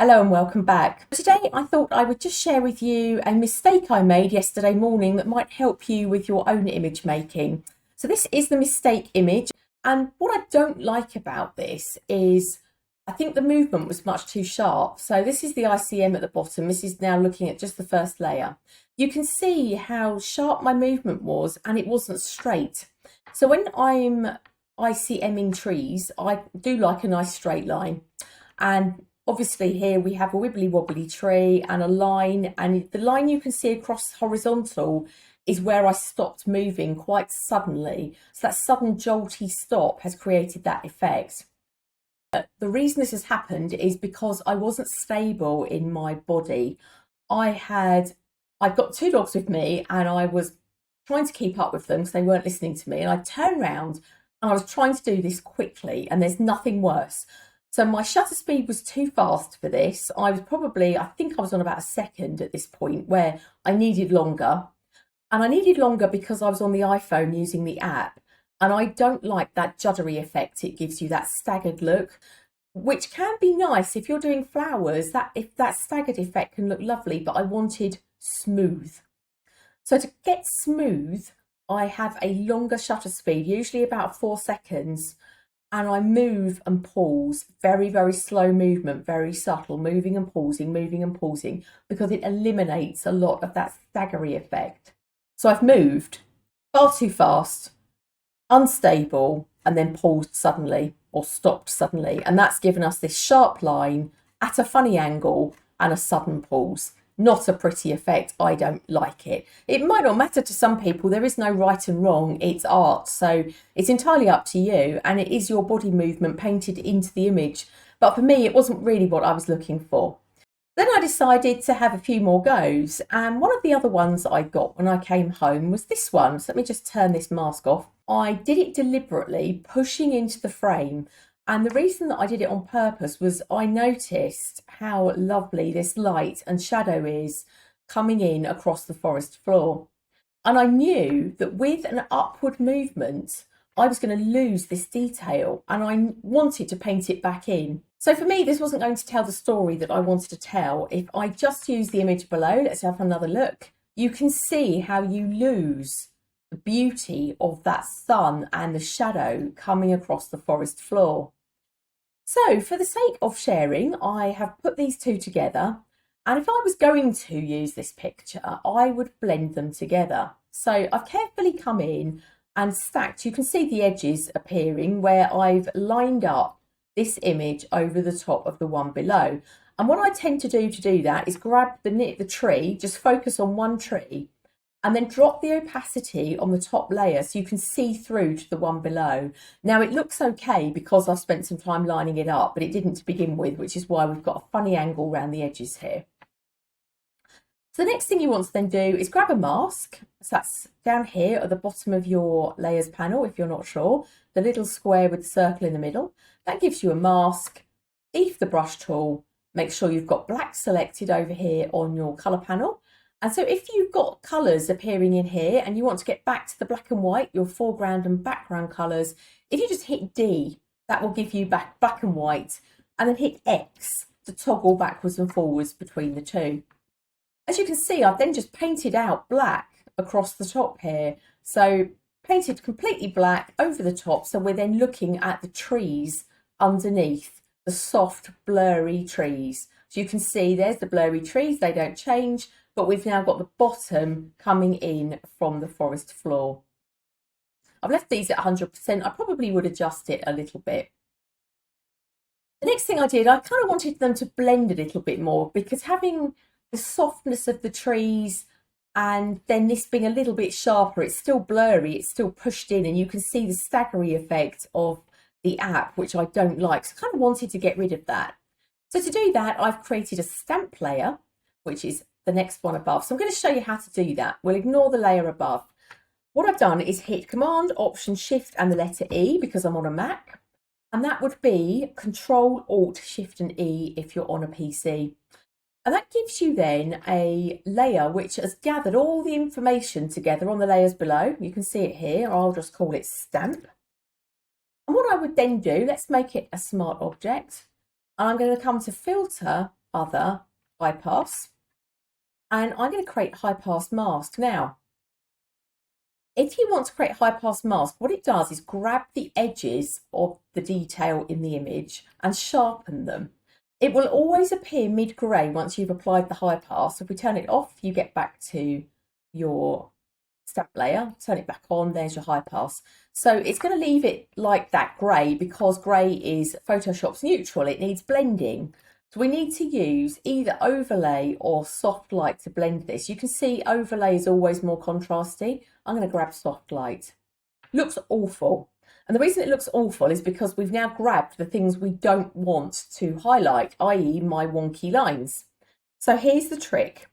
Hello and welcome back. Today I thought I would just share with you a mistake I made yesterday morning that might help you with your own image making. So this is the mistake image, and what I don't like about this is I think the movement was much too sharp. So this is the ICM at the bottom. This is now looking at just the first layer. You can see how sharp my movement was and it wasn't straight. So when I'm ICMing trees, I do like a nice straight line. And obviously here we have a wibbly wobbly tree and a line, and the line you can see across horizontal is where I stopped moving quite suddenly. So that sudden jolty stop has created that effect. The reason this has happened is because I wasn't stable in my body. I've got two dogs with me and I was trying to keep up with them because they weren't listening to me, and I turned around and I was trying to do this quickly, and there's nothing worse. So my shutter speed was too fast for this. I think I was on about a second at this point where I needed longer. And I needed longer because I was on the iPhone using the app. And I don't like that juddery effect it gives you, that staggered look, which can be nice if you're doing flowers. If that staggered effect can look lovely, but I wanted smooth. So to get smooth, I have a longer shutter speed, usually about 4 seconds. And I move and pause, very, very slow movement, very subtle, moving and pausing, because it eliminates a lot of that staggery effect. So I've moved far too fast, unstable, and then paused suddenly or stopped suddenly. And that's given us this sharp line at a funny angle and a sudden pause. Not a pretty effect. I don't like it. It might not matter to some people. There is no right and wrong. It's art. So it's entirely up to you. And it is your body movement painted into the image. But for me, it wasn't really what I was looking for. Then I decided to have a few more goes. And one of the other ones that I got when I came home was this one. So let me just turn this mask off. I did it deliberately, pushing into the frame. And the reason that I did it on purpose was I noticed how lovely this light and shadow is coming in across the forest floor. And I knew that with an upward movement, I was going to lose this detail, and I wanted to paint it back in. So for me, this wasn't going to tell the story that I wanted to tell. If I just use the image below, let's have another look. You can see how you lose the beauty of that sun and the shadow coming across the forest floor. So for the sake of sharing, I have put these two together, and if I was going to use this picture, I would blend them together. So I've carefully come in and stacked, you can see the edges appearing where I've lined up this image over the top of the one below. And what I tend to do that is grab the tree, just focus on one tree, and then drop the opacity on the top layer so you can see through to the one below. Now it looks okay because I've spent some time lining it up, but it didn't to begin with, which is why we've got a funny angle around the edges here. So the next thing you want to then do is grab a mask. So that's down here at the bottom of your layers panel, if you're not sure, the little square with the circle in the middle. That gives you a mask. Leave the brush tool, make sure you've got black selected over here on your colour panel. And so if you've got colours appearing in here and you want to get back to the black and white, your foreground and background colours, if you just hit D, that will give you back black and white, and then hit X to toggle backwards and forwards between the two. As you can see, I've then just painted out black across the top here. So painted completely black over the top. So we're then looking at the trees underneath, the soft, blurry trees. So you can see there's the blurry trees, they don't change. But we've now got the bottom coming in from the forest floor. I've left these at 100%. I probably would adjust it a little bit. The next thing I did, I kind of wanted them to blend a little bit more, because having the softness of the trees and then this being a little bit sharper, it's still blurry, it's still pushed in, and you can see the staggery effect of the app, which I don't like. So I kind of wanted to get rid of that. So to do that, I've created a stamp layer, which is the next one above. So I'm going to show you how to do that. We'll ignore the layer above. What I've done is hit Command, Option, Shift and the letter E because I'm on a Mac. And that would be Control, Alt, Shift and E if you're on a PC. And that gives you then a layer which has gathered all the information together on the layers below. You can see it here. I'll just call it Stamp. And what I would then do, let's make it a smart object. I'm going to come to Filter other high pass, and I'm going to create high pass mask. Now, if you want to create a high pass mask, what it does is grab the edges of the detail in the image and sharpen them. It will always appear mid-grey once you've applied the high pass. If we turn it off, you get back to your stamp layer, turn it back on, there's your high pass. So it's going to leave it like that grey because grey is Photoshop's neutral, it needs blending. So we need to use either overlay or soft light to blend this. You can see overlay is always more contrasty. I'm going to grab soft light. Looks awful. And the reason it looks awful is because we've now grabbed the things we don't want to highlight, i.e. my wonky lines. So here's the trick.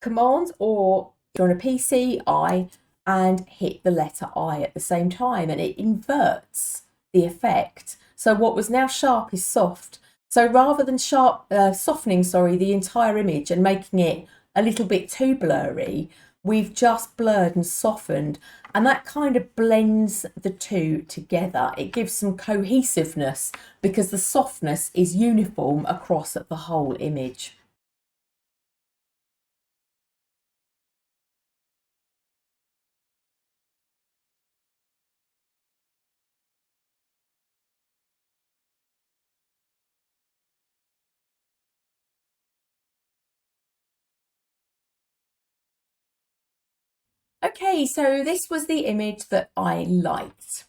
Command or if you're on a PC, I, and hit the letter I at the same time, and it inverts the effect. So what was now sharp is soft. So rather than softening the entire image and making it a little bit too blurry, we've just blurred and softened, and that kind of blends the two together. It gives some cohesiveness because the softness is uniform across the whole image. Okay, so this was the image that I liked.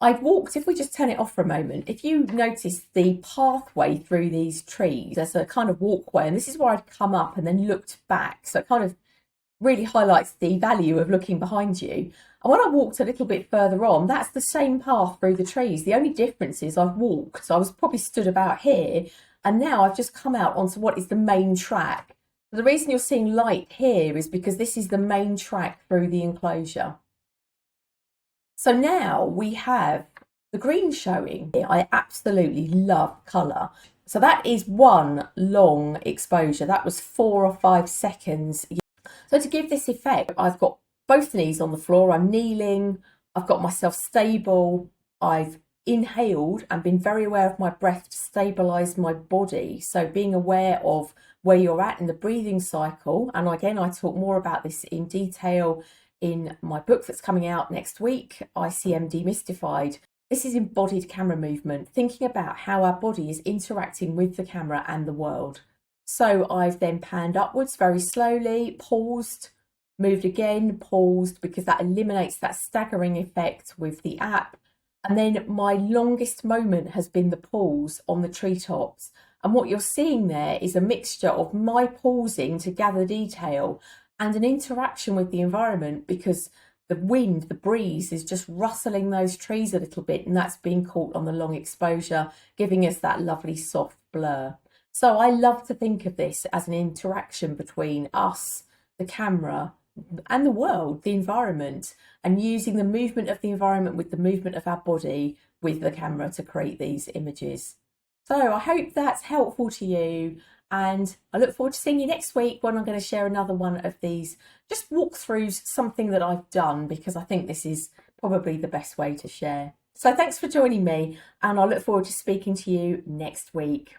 I've walked, if we just turn it off for a moment, if you notice the pathway through these trees, there's a kind of walkway, and this is where I'd come up and then looked back. So it kind of really highlights the value of looking behind you. And when I walked a little bit further on, that's the same path through the trees. The only difference is I've walked, so I was probably stood about here, and now I've just come out onto what is the main track. The reason you're seeing light here is because this is the main track through the enclosure. So now we have the green showing. I absolutely love colour. So that is one long exposure. That was 4 or 5 seconds. So to give this effect, I've got both knees on the floor. I'm kneeling. I've got myself stable. I've inhaled and been very aware of my breath to stabilise my body. So being aware of where you're at in the breathing cycle. And again, I talk more about this in detail in my book that's coming out next week, ICM Demystified. This is embodied camera movement, thinking about how our body is interacting with the camera and the world. So I've then panned upwards very slowly, paused, moved again, paused, because that eliminates that staggering effect with the app. And then my longest moment has been the pause on the treetops. And what you're seeing there is a mixture of my pausing to gather detail and an interaction with the environment, because the wind, the breeze is just rustling those trees a little bit, and that's being caught on the long exposure, giving us that lovely soft blur. So I love to think of this as an interaction between us, the camera, and the world, the environment, and using the movement of the environment with the movement of our body with the camera to create these images. So I hope that's helpful to you, and I look forward to seeing you next week when I'm going to share another one of these just walkthroughs, something that I've done, because I think this is probably the best way to share. So thanks for joining me, and I look forward to speaking to you next week.